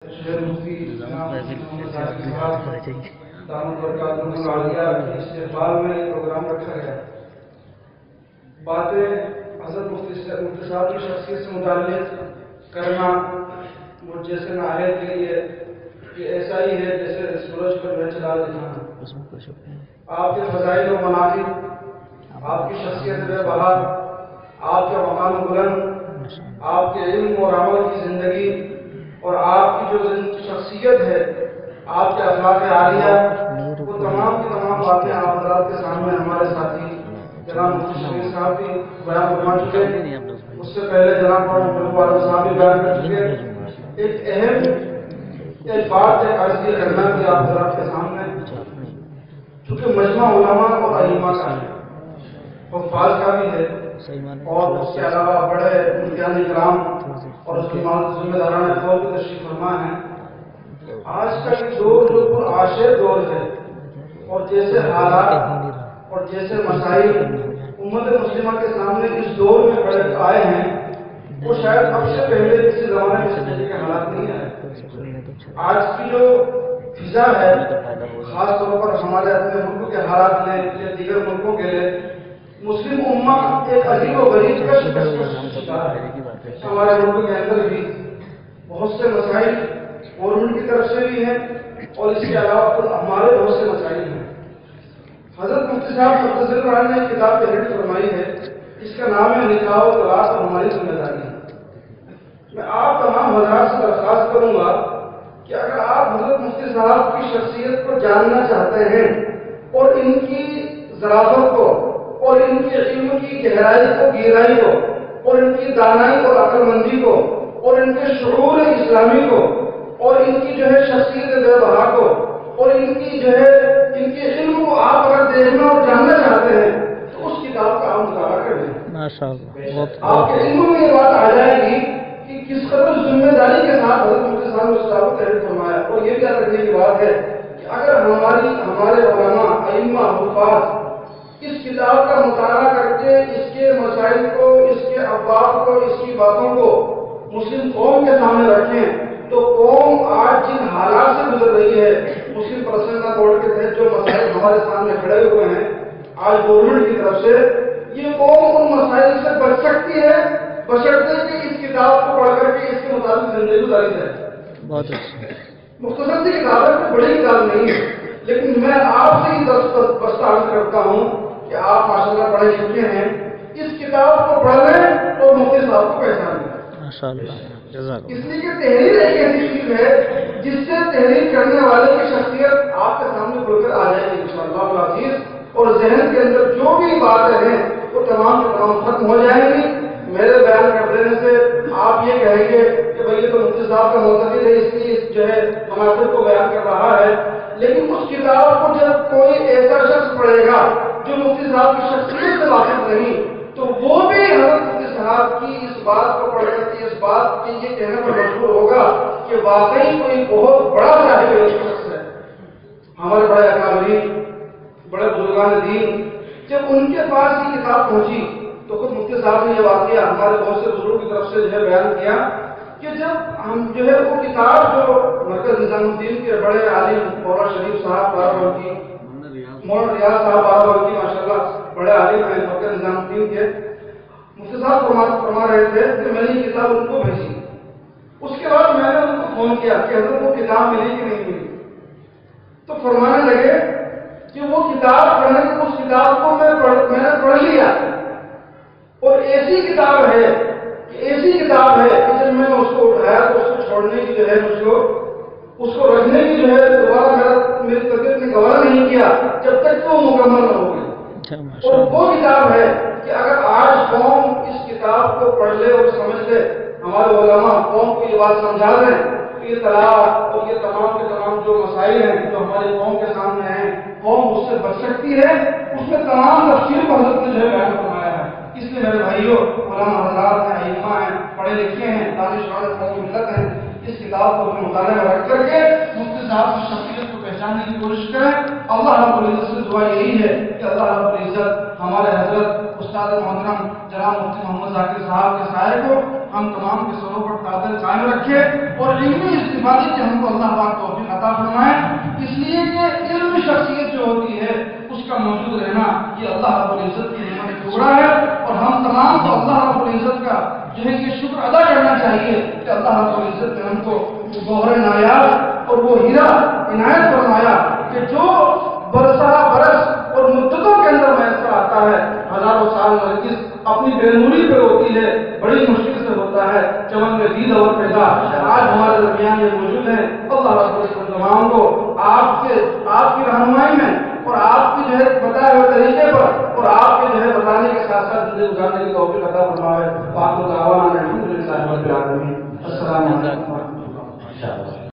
شہر مفتی دامت برکاتہ العالیہ کے استقبال میں یہ پروگرام رکھا گیا. باتیں حضرت مفتی صاحب کی شخصیت سے متعلق کرنا مجھ جیسے نااہل کے لیے یہ ایسا ہی ہے جیسے سورج پر میں چلا دکھانا. آپ کے فضائل و مناقب، آپ کی شخصیت بے بہا، آپ کے مقام بلند، آپ کے علم اور عمل کی زندگی اور آپ کی جو شخصیت ہے، آپ کے اخلاق عالیہ، وہ تمام کی تمام باتیں آپ حضرات کے سامنے ہمارے ساتھی جناب مفتی شفیع صاحب بھی بیان فرما چکے. اس سے پہلے جناب مولانا صاحب بھی بیان کر چکے. ایک اہم بات ہے عرض یہ کرنا کہ آپ حضرات کے سامنے، چونکہ مجمع علماء اور ائمہ کا ہے، حفاظ کا بھی ہے، اور اس کے علاوہ بڑے امتیاز کرام اور اس کی ذمہ داران طور پر تشریف فرما ہیں. آج کا یہ دور جو پرعاشر دور ہے، اور جیسے حالات اور جیسے مسائل امت مسلمہ کے سامنے اس دور میں بڑے آئے ہیں، وہ شاید اب سے پہلے کسی زمانے میں اس طرح کے حالات نہیں آئے. آج کی جو فضا ہے، خاص طور پر ہمارے اپنے ملک کے حالات میں یا دیگر ملکوں کے لیے، مسلم امہ ایک عجیب و غریب کا شکار ہے. ہمارے ملک کے اندر بھی بہت سے مسائل گورنمنٹ کی طرف سے بھی ہیں، اور اس کے علاوہ ہمارے بہت سے مسائل ہیں. حضرت مفتی صاحب مختصر رحمۃ نے ایک کتاب تحریر فرمائی ہے، اس کا نام ہے نکاح و طلاق اور ہماری ذمہ داری. میں آپ تمام حضرات سے درخواست کروں گا کہ اگر آپ حضرت مفتی صاحب کی شخصیت کو جاننا چاہتے ہیں اور ان کی ظرافت کو اور ان کے علم کی گہرائی کو، گہرائی کو، اور ان کی دانائی اور عقل مندی کو، اور ان کے شعور اسلامی کو، اور ان کی جو ہے شخصیت بے بہا کو، اور ان کی جو ہے ان کے علم کو آپ اگر دیکھنا اور جاننا چاہتے ہیں تو اس کتاب کا آپ مطالعہ کر لیں. آپ کے علم میں یہ بات آ جائے گی کہ کس قدر ذمہ داری کے ساتھ حضرت مفتی صاحب نے اس کتاب کو تحریر فرمایا. اور یہ بھی یاد رکھنے کی بات ہے کہ اگر ہمارے علماء، ائمہ، حفاظ اس کتاب کا مطالعہ کر کے اس کے مسائل کو، اس کے ابواب کو، اس کی باتوں کو مسلم قوم کے سامنے رکھیں تو قوم آج جن حالات سے گزر رہی ہے، مسلم پرسنل بورڈ کے تحت جو مسائل ہمارے سامنے کھڑے ہوئے ہیں آج گورنمنٹ کی طرف سے، یہ قوم ان مسائل سے بچ سکتی ہے بشرطے کہ اس کتاب کو پڑھ کر کے اس کے مطابق زندگی گزاری جائے. بہت اچھا. مختصر سی کتاب ہے، کوئی بڑی کتاب نہیں ہے، لیکن میں آپ سے ہی دستاویز کرتا ہوں کہ آپ ماشاءاللہ پڑھے لکھے ہیں، اس کتاب کو پڑھ لیں اور مفتی صاحب کو پہچان لیں. اس لیے کہ تحریر ایک ایسی چیز ہے جس سے تحریر کرنے والے کی شخصیت آپ کے سامنے کھل کر آ جائے گی انشاءاللہ العزیز، اور ذہن کے اندر جو بھی باتیں ہیں وہ تمام کے تمام ختم ہو جائیں گی. میرے بیان کر دینے سے آپ یہ کہیں گے کہ بھئی یہ تو مفتی صاحب کا معتقد ہے، اس لیے جو ہے مناظر کو بیان کر رہا ہے. لیکن اس کتاب کو جب کوئی ایسا شخص پڑھے گا جو مفتی صاحب کی شخصیت سے واقف نہیں، تو وہ بھی حضرت مفتی صاحب کی اس بات کو پڑھ کر کے اس بات کے یہ کہنے پر مجبور ہوگا کہ واقعی کوئی بہت بڑا صاحب شخص ہے. ہمارے بڑے اکابرین، بڑے بزرگان دین، جب ان کے پاس یہ کتاب پہنچی تو خود مفتی صاحب نے یہ واقعہ ہمارے بہت سے بزرگوں کی طرف سے جو ہے بیان کیا کہ جب ہم جو ہے وہ کتاب جو مرکز نظام الدین کے بڑے عالم مولانا شریف صاحب بارہورکی، مولانا ریاض صاحب بارہورکی ماشاءاللہ بڑے عالم ہیں مرکز نظام الدین کے، مفتی صاحب فرما رہے تھے کہ میں نے یہ کتاب ان کو بھیجی. اس کے بعد میں نے ان کو فون کیا کہ حضرت وہ کتاب ملی کہ نہیں ملی، تو فرمانے لگے کہ وہ کتاب پڑھنے کی اس کتاب کو میں نے پڑھ لیا، اور ایسی کتاب ہے کہ جب میں نے اس کو اٹھایا تو اس کو چھوڑنے کی جو ہے اس کو رکھنے کی جو ہے دوبارہ میری طبیعت نے گوارا نہیں کیا جب تک کہ وہ مکمل نہ ہو گئی. اور وہ کتاب ہے کہ اگر آج قوم اس کتاب کو پڑھ لے اور سمجھ لے، ہمارے علماء قوم کو یہ بات سمجھا دیں کہ یہ طلاق اور یہ تمام کے تمام جو مسائل ہیں جو ہماری قوم کے سامنے ہیں، قوم اس سے بچ سکتی ہے. اس میں تمام تفصیل کو حضرت نے جو ہے بیان فرمایا ہے. اس لیے میرے بھائیوں، علماء حضرات ہیں، ائمہ ہیں، پڑھے لکھے ہیں، دانشور قوم ملت ہیں، اس کتاب کو اپنے مطالعے میں رکھ کر کے مفتی صاحب کی شخصیت کو پہچاننے کی کوشش کریں. اللہ رب العزت سے دعا یہی ہے کہ اللہ رب العزت ہمارے حضرت استاد محترم جناب مفتی محمد ذاکر صاحب کے سائے کو ہم تمام کے سروں پر تعدل قائم رکھے اور علمی استفادے کی ہم کو اللہ پاک توفیق عطا فرمائے، اس لیے کہ علم شخصیت جو ہوتی ہے اس کا موجود رہنا یہ اللہ رب العزت کی نعمت ٹکڑا ہے، اور ہم تمام کو اللہ رب العزت کا جو ہے یہ شکر ادا کرنا چاہیے کہ اللہ رب العزت نے ہم کو گوہر نایاب اور وہ ہیرا عنایت فرمایا کہ جو برسہ برس اور مدتوں کے اندر میسر آتا ہے، ہزاروں سال نرگس اپنی بے نوری پہ ہوتی ہے، بڑی مشکل سے ہوتا ہے، چمن میں دید اور پیدا آج ہمارے درمیان یہ موجود ہیں۔ اللہ رب العزت تمام کو آپ کی رہنمائی میں اور آپ کی جو ہے بتائے ہوئے طریقے پر اور آپ کے جو ہے بتانے کے ساتھ ساتھ زندگی گزارنے کی توفیق عطا فرمائے۔ باقی دعوانا الحمدللہ رب العالمین۔ السلام علیکم۔